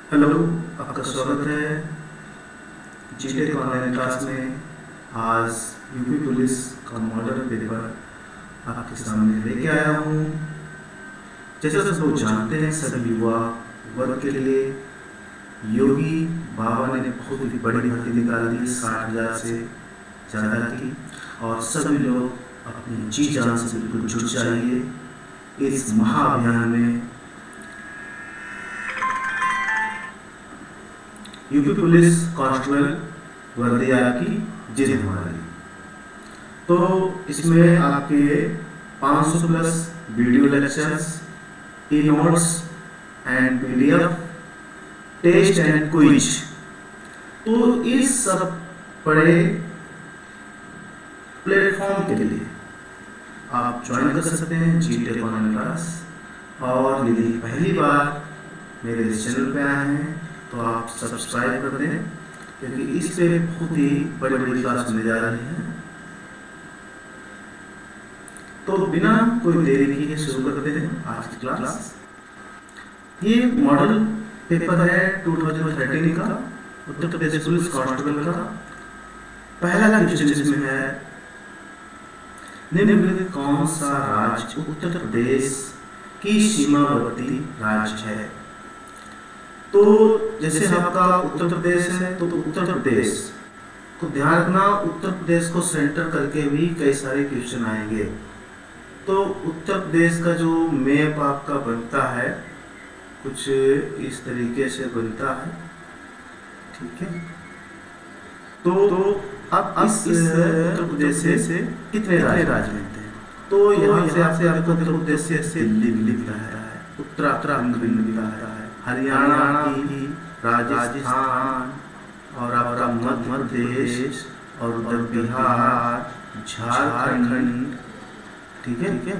Hello, आपका स्वागत है जीटेक ऑनलाइन क्लास में। आज यूपी पुलिस का मॉडल पेपर आपके सामने लेके आया हूँ। जैसा सब लोग जानते हैं, सभी युवा वर्ग के लिए योगी बाबा ने बहुत ही बड़ी भर्ती निकाल दी, 60,000 से ज़्यादा की। और सभी लोग अपनी जी जान से बिल्कुल जुट जाइए इस महाअभियान में। यूपी पुलिस कांस्टेबल वर्दी आपकी जिद हमारी। तो इसमें आपके 500 plus video lectures, e notes and PDF, test and quiz. तो इस सब बड़े प्लेटफॉर्म के लिए आप ज्वाइन कर सकते हैं जीटेक ऑनलाइन क्लास। और यदि पहली बार मेरे इस चैनल पे आए हैं तो आप सब्सक्राइब कर दें, क्योंकि इस पे बहुत ही बड़ी बड़ी क्लास मिलने जा रही हैं। तो बिना कोई देरी किए शुरू करते हैं आज की क्लास। ये मॉडल पेपर है 2013 का, उत्तर प्रदेश पुलिस कांस्टेबल का। पहला क्वेश्चन इसमें है, निम्नलिखित कौन सा राज्य उत्तर प्रदेश की सीमावर्ती राज्य है? तो जैसे आपका उत्तर प्रदेश है, तो उत्तर प्रदेश को ध्यान रखना, उत्तर प्रदेश को सेंटर करके भी कई सारे क्वेश्चन आएंगे। तो उत्तर प्रदेश का जो मैप आपका बनता है कुछ इस तरीके से बनता है, ठीक है। तो अब इस उत्तर प्रदेश से कितने राज्य मिलते हैं? तो यहाँ से आपको उत्तर प्रदेश से दिल्ली मिलता है, उत्तराखंड मिलता है, हरियाणा की, राजस्थान और आपका मध्य प्रदेश और उधर बिहार, झारखंड, ठीक है।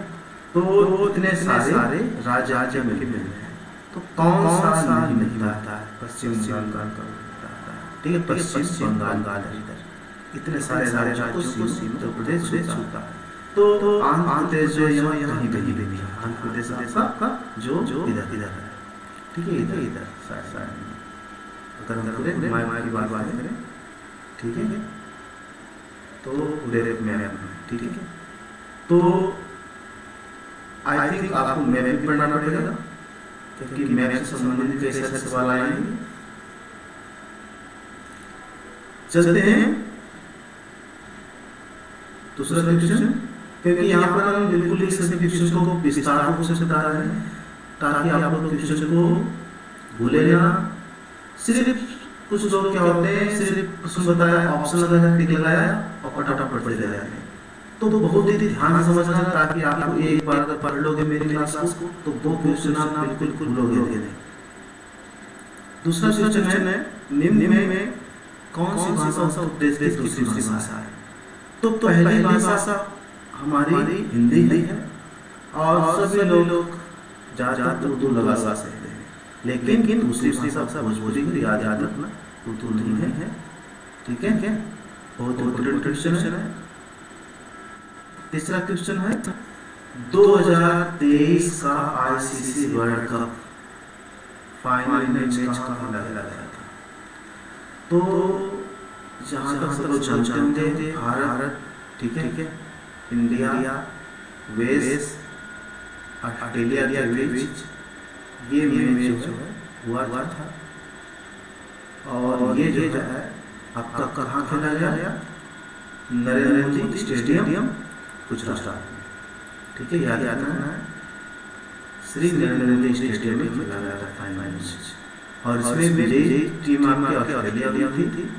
तो इतने सारे राज्य मिलके मिल रहे हैं। तो कौन सा नहीं आता है? पश्चिम बंगाल का आता है, ठीक है, पश्चिम बंगाल इधर इतने सारे राज्यों को उत्तर प्रदेश होता है। तो आंध्र प्रदेश जो यहाँ कहीं भी नहीं है, आंध्र प्रदेश आपका जो इधर है, ठीक है, इधर साइड में। अगर हम पूरे मैप की बात करें, ठीक है, तो पूरे मैप में, ठीक है। तो आई थिंक आपको मैप भी पढ़ना पड़ेगा, क्योंकि मैप से संबंधित कई सारे सवाल आएंगे। चलते हैं दूसरा क्वेश्चन, क्योंकि यहाँ पर हम बिल्कुल इस सभी क्वेश्चन को विस्तार रूप से बता रहे हैं, ताकि आप लोग क्वेश्चन को भूले ना। सिर्फ कुछ लोग क्या होते हैं, सिर्फ क्वेश्चन बताया, ऑप्शन लगाया, टिक लगाया और फटाफट पढ़ ले जाते हैं। तो बहुत ही ध्यान से समझना, ताकि आप एक बार अगर पढ़ लोगे मेरी क्लास को तो वो क्वेश्चन आप बिल्कुल भूलोगे नहीं। दूसरा क्वेश्चन है, निम्न में कौन सी भाषा उत्तर प्रदेश की दूसरी भाषा है? तो पहली भाषा हमारी हिंदी है, और सभी लोग ज़्यादातर उर्दू लगा सकते हैं, लेकिन दूसरी भाषा भोजपुरी को याद रखना, उर्दू नहीं है, ठीक है। बहुत इम्पोर्टेंट क्वेश्चन है। तीसरा क्वेश्चन है, 2023 का ICC world cup final match कहाँ खेला गया था? तो जहाँ तक सब लोग जानते थे, भारत, ठीक है, इंडिया, वेस्ट, ऑस्ट्रेलिया के बीच ये मैच जो है हुआ था। और ये जो है आपका कहाँ खेला गया? नरेंद्र मोदी स्टेडियम, गुजरात में, ठीक है, याद रखना है। श्री नरेंद्र मोदी स्टेडियम में खेला गया था फाइनल मैच, और इसमें विजयी टीम आपकी ऑस्ट्रेलिया थी।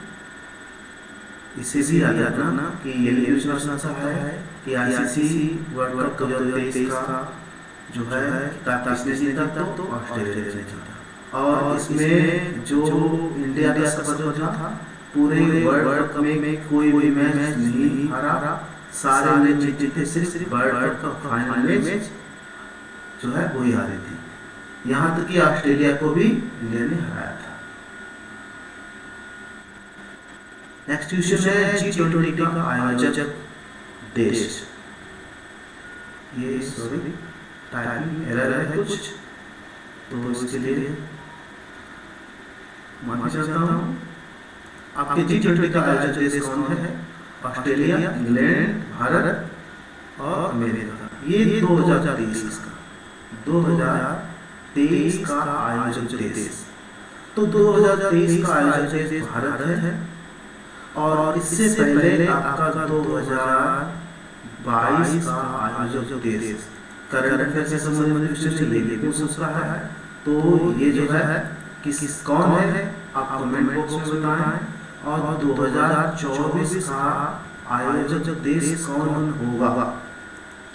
इसे भी याद रखना कि ये न्यूज़ है कि आईसीसी वर्ल्ड कप 2023 का जो है किसने जीता था? तो ऑस्ट्रेलिया ने जीता। और इसमें जो इंडिया का सफर जो था, पूरे वर्ल्ड कप में कोई भी मैच नहीं हारा, सारे मैच जीते, सिर्फ वर्ल्ड कप का फाइनल मैच जो है वही हारे थे। यहाँ तक कि ऑस्ट्रेलिया को भी इंडिया ने हराया था। नेक्स्ट क्वेश्चन है, G20 का आयोजक देश। ये सॉरी टाइपिंग एरर है कुछ, तो इसके लिए माफी चाहता हूँ। आपके G20 का आयोजक देश कौन है? ऑस्ट्रेलिया, इंग्लैंड, भारत और अमेरिका। ये 2023 का आयोजक देश। तो 2023 का आयोजक देश भारत है और इससे पहले आपका 2022 का आयोजक देश करंट अफेयर से संबंधित क्वेश्चन ये भी पूछ रहा है। तो ये जो है किस कौन है आप कमेंट बॉक्स में बताएं, और 2024 का आयोजक देश कौन होगा।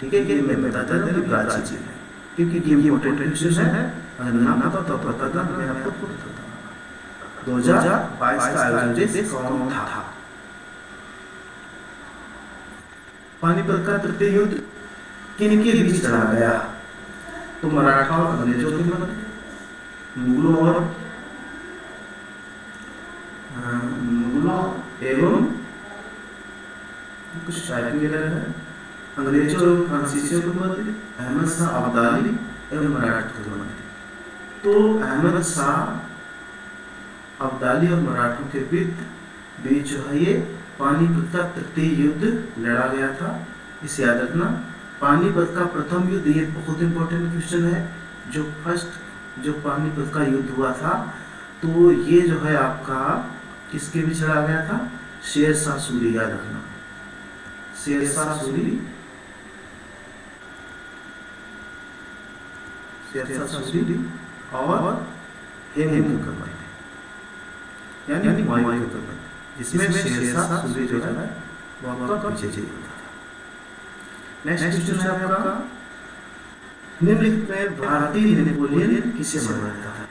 ठीक है, ये मैं बताता हूँ कि ब्राजील है, क्योंकि ये इम्पोर्टेंट क्वेश्चन है। अगर ना पता तो बताता मैं आपको बताता हूँ 2022 का आयोजक देश कौन था। पानीपत का तृतीय युद्ध किनके बीच लड़ा गया? तो मराठा और अंग्रेजों के मध्य, मुगलों एवं कुछ शायद मिलर है, अंग्रेजों और फ्रांसीसियों के मध्य, अहमद शाह अब्दाली एवं मराठों के मध्य। तो अहमद शाह अब्दाली और मराठों के बीच जो है ये पानीपत का तृतीय युद्ध लड़ा गया था। इसे याद रखना। पानीपत का प्रथम युद्ध, ये बहुत इंपॉर्टेंट क्वेश्चन है। जो पानीपत का युद्ध हुआ था, तो ये जो है आपका किसके बीच लड़ा गया था? शेर शाह सूरी, याद रखना, शेर शाह सूरी और हेमू के मध्य, यानी हुमायूं के मध्य, जिसमें शेर शाह सूरी जो है वो आपका विजयी होता था। नेक्स्ट क्वेश्चन है आपका, निम्नलिखित में भारतीय नेपोलियन किसे माना जाता है?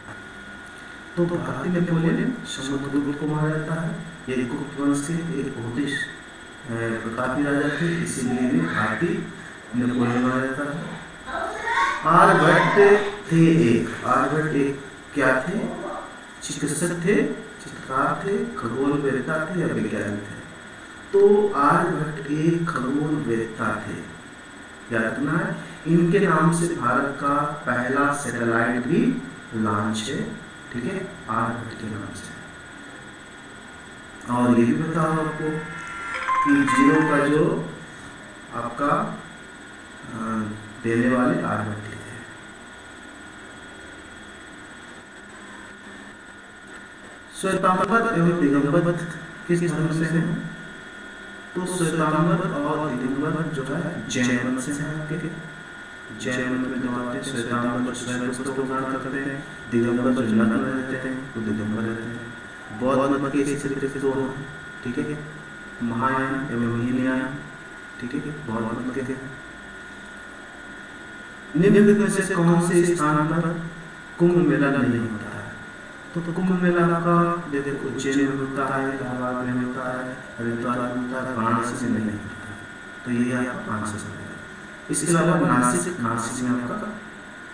तो भारतीय नेपोलियन समुद्रगुप्त को माना जाता है। ये गुप्त वंश के एक बहुत ही प्रतापी राजा थे, इसीलिए भारतीय नेपोलियन माना जाता है। आर्यभट्ट एक क्या थे? चिकित्सक थे, चित्रकार थे, खगोलवेत्ता थे या विज्ञानी थे? तो आर्यभट्ट एक खगोलवेत्ता थे, याद रखना है। इनके नाम से भारत का पहला सैटेलाइट भी लॉन्च है, ठीक है, आर्यभट्ट के नाम से। और ये भी बताओ आपको कि जीरो का जो आपका देने वाले आर्यभट्ट थे। श्वेतांबर एवं दिगंबर किस धर्म से हैं? तो श्वेतांबर और दिगंबर जो है जैन वंश से हैं आपके। जैन में जो आते हैं श्वेतांबर स्वयं पुस्तक को धारण करते हैं, दिगंबर जो नग्न रहते हैं तो दिगंबर रहते हैं। बौद्ध मत के इसी तरीके से दो हैं, ठीक है, महायान एवं हीनयान, ठीक है, बौद्ध मत के। निम्नलिखित में से कौन से स्थान पर कुंभ मेला नहीं होता है? तो कुंभ मेला का देखो उज्जैन में होता है, इलाहाबाद में होता है, हरिद्वार में होता है, वाराणसी में नहीं होता है। तो ये आपका आंसर है। इसके अलावा नासिक में आपका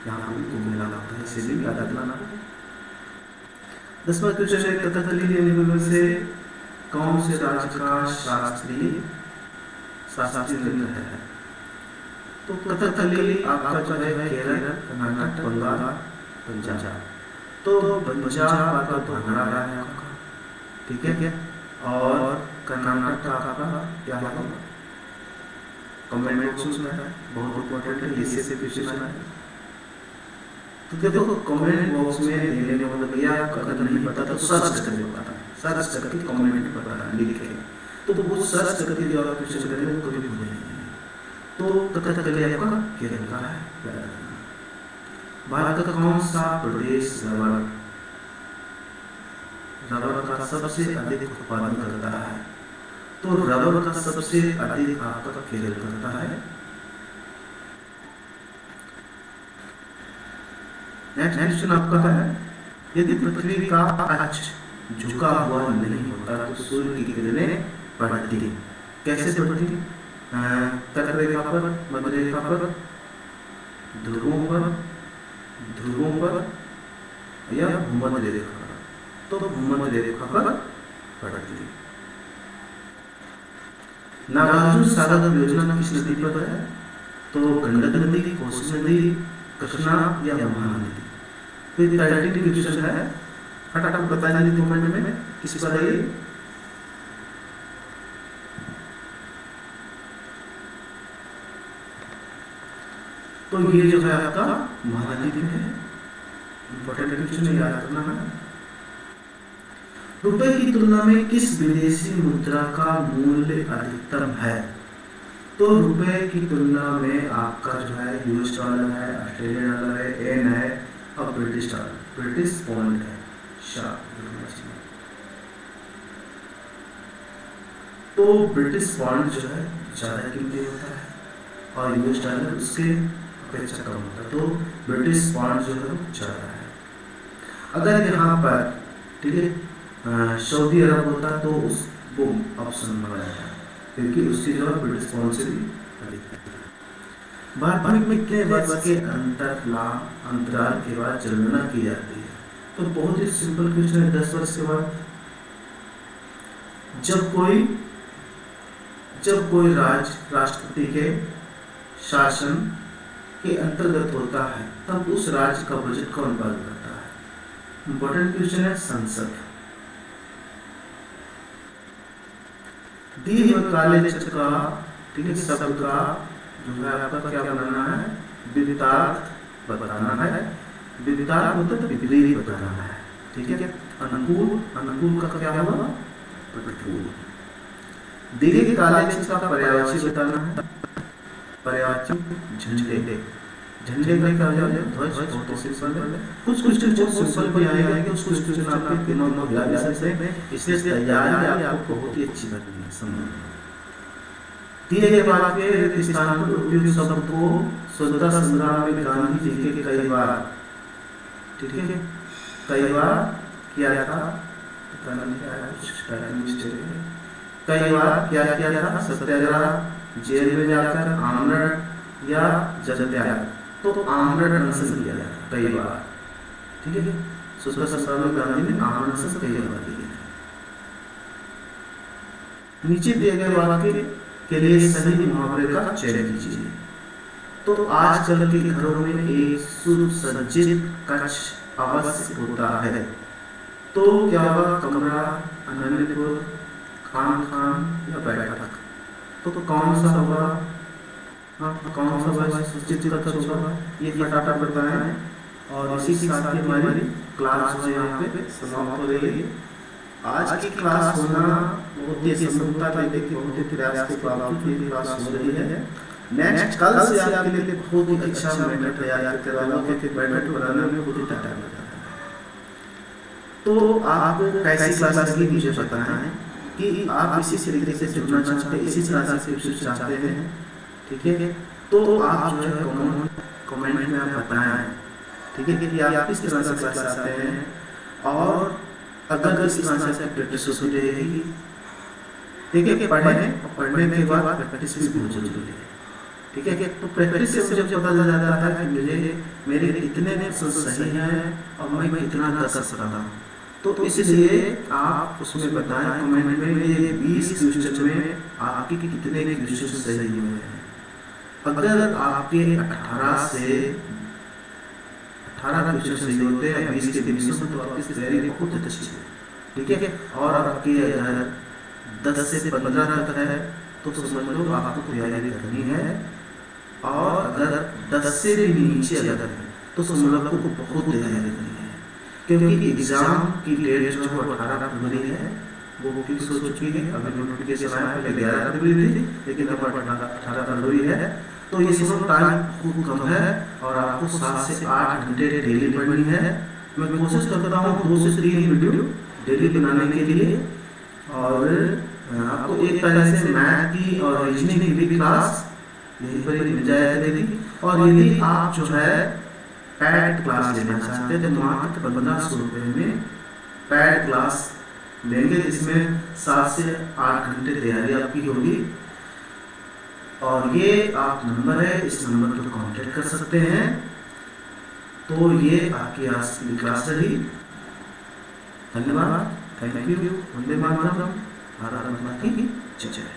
यहाँ पर कुंभ मेला होता है, इसे भी याद रखना। 10वां क्वेश्चन है, कथकली निम्न से कौन से राज्य का शास्त्रीय नृत्य है? तो कथकली आपका जो है केरल, कर्नाटक, बंगाल, पंजाब। तो पंजाब आपका भांगड़ा है आपका, ठीक है, और कर्नाटक का आपका क्या है? कमेंट बॉक्स में है, बहुत इंपॉर्टेंट है, इससे से क्वेश्चन है। तो देखो कमेंट बॉक्स में देने का मतलब ये आपका अगर नहीं पता तो सर्च करके बताना, सर्च करके कमेंट बताना लिख के। तो वो सर्च करके जो आप क्वेश्चन करेंगे वो कभी भूलेंगे नहीं। तो कथकली आपका केरल का है। भारत का कौन सा प्रदेश रबर का सबसे अधिक उत्पादन करता है? तो रबर का सबसे अधिक आपका केरल करता है। नेक्स्ट क्वेश्चन आपका है, यदि पृथ्वी का अक्ष झुका हुआ नहीं होता तो सूर्य की किरणें पड़ती, कैसे पड़ती? तट रेखा पर, मध्य रेखा पर, ध्रुवों पर या भूमध्य रेखा पर? तो भूमध्य रेखा पर पड़ती। नागार्जुन सागर योजना किस नदी पर है? तो गंडक नदी, कोसी नदी, कृष्णा या महानदी? तो 13 क्वेश्चन है, फटाफट बता दीजिए कमेंट में किस पर है ये। तो ये जो है आपका महाद्वीप है, इंपॉर्टेंट क्वेश्चन याद रखना है। रुपए की तुलना में किस विदेशी मुद्रा का मूल्य अधिकतम है? तो रुपए की तुलना में आपका जो है यूएस डॉलर है, ऑस्ट्रेलियन डॉलर है, एन है और ब्रिटिश डॉलर, ब्रिटिश पाउंड है। तो ब्रिटिश पाउंड जो है ज्यादा कीमती होता है और यूएस डॉलर उसके अपेक्षा कम होता है, तो ब्रिटिश पाउंड जो है ज्यादा है। अगर यहाँ पर ठीक है सऊदी अरब होता तो उस वो ऑप्शन बना जाता है, क्योंकि उसकी जो है ब्रिटिश पाउंड से भी अधिक है। भारत में कितने वर्ष के अंतराल के बाद जनगणना की जाती है? तो बहुत ही सिंपल क्वेश्चन है, 10 वर्ष के बाद। जब कोई राज्य राष्ट्रपति के शासन के अंतर्गत होता है तब उस राज्य का बजट कौन पास करता है? इंपॉर्टेंट क्वेश्चन है, संसद। दीर्घकालीन चक्र का ठीक है शब्द का जो है आपका क्या बनाना है? विपरीत बताना है। विपरीत मतलब विपरीत बताना है, ठीक है। अनुकूल का क्या होगा? प्रतिकूल। दीर्घकालीन चक्र का पर्यायवाची बताना है। पर्यायवाची झंडे का क्या हो जाएगा? ध्वज। बहुत सिंपल है। कुछ सिंपल भी आएगा कि कुछ क्वेश्चन आपके नॉर्मल याद आ सकते हैं, इसलिए तैयारी आपको बहुत ही अच्छी करनी है। समझ दिए गए वाक्य के स्थान पर उपयुक्त शब्द को स्वतंत्रता संग्राम में गांधी जी के कई बार ठीक है कई बार किया था। कई बार क्या किया था? सत्याग्रह, जेल में जाकर, आमरण या जलत्याग। तो आमरण अनशन किया था कई बार, ठीक है। स्वतंत्रता संग्राम में गांधी ने आमरण अनशन कई बार किया। नीचे दिए गए वाक्य के लिए सही मुहावरे का चयन कीजिए। तो आजकल के घरों में एक सुसज्जित कक्ष आवश्यक होता है। तो क्या होगा? कमरा, अनन्यपुर, खान या बैठक। तो कौन सा होगा? कौन सा सुसज्जित कक्ष होगा? ये फटाफट बताएं। और इसी के साथ हमारी क्लास जो है यहाँ पे समाप्त हो रही है। आज की क्लास होना बहुत ही असंभवता था, देखिए बहुत ही प्रयास के बावजूद क्लास हो रही है। नेक्स्ट कल से आपके लिए बहुत ही अच्छा मेथड तैयार करवाऊंगा, क्योंकि मेथड बनाने में बहुत ही टाइम लगता है। तो आपको कैसी क्लास लगी मुझे बताएं कि आप इसी तरीके से जुड़ना चाहते हैं, इसी तरह से कुछ चाहते हैं, ठीक है। तो आप जो है कमेंट में आप बताएं, ठीक है, कि आप किस तरह से क्लास चाहते हैं। और अगर इस तरह से प्रैक्टिस होती रहेगी, ठीक है, पढ़ने के बाद प्रैक्टिस भी बहुत जरूरी है, ठीक है। तो प्रैक्टिस से मुझे पता चल जाता है कि मुझे मेरे कितने सही हैं और मैं कितना कर सकता हूँ। तो इसलिए आप उसमें बताएं कमेंट में ये 20 क्वेश्चन में आपके कितने क्वेश्चन सही हुए हैं। अगर आपके 18 क्वेश्चन सही होते हैं 20 के 20 में, तो आपकी तैयारी बहुत अच्छी है, ठीक है। और आपकी अगर 10 से 15 तक है तो समझ लो आपको तैयारी करनी है। और अगर 10 से भी नीचे अगर है तो समझ लो आपको बहुत तैयारी करनी है, क्योंकि एग्जाम की डेट जो 18 फरवरी है वो फिक्स हो चुकी है। अभी नोटिफिकेशन आया, पहले 11 फरवरी थी, लेकिन अब 18 फरवरी है। तो ये सब टाइम खूब कम है और आपको 7 से 8 घंटे डेली पढ़नी है। मैं कोशिश करता हूँ 2 से 3 वीडियो डेली बनाने के लिए। और आपको एक तरह से मैथ की और रीजनिंग की भी क्लास यहीं पर ही मिल जाया करेगी। और यदि आप जो है पैड क्लास लेना चाहते हैं तो मात्र 1500 रुपये में पैड क्लास लेंगे, जिसमें 7 से 8 घंटे तैयारी आपकी होगी। और ये आप नंबर है, इस नंबर पर कांटेक्ट कर सकते हैं। तो ये आपकी आज की क्लास रही। धन्यवाद, थैंक यू। वंदे मातरम। भारत माता की जय।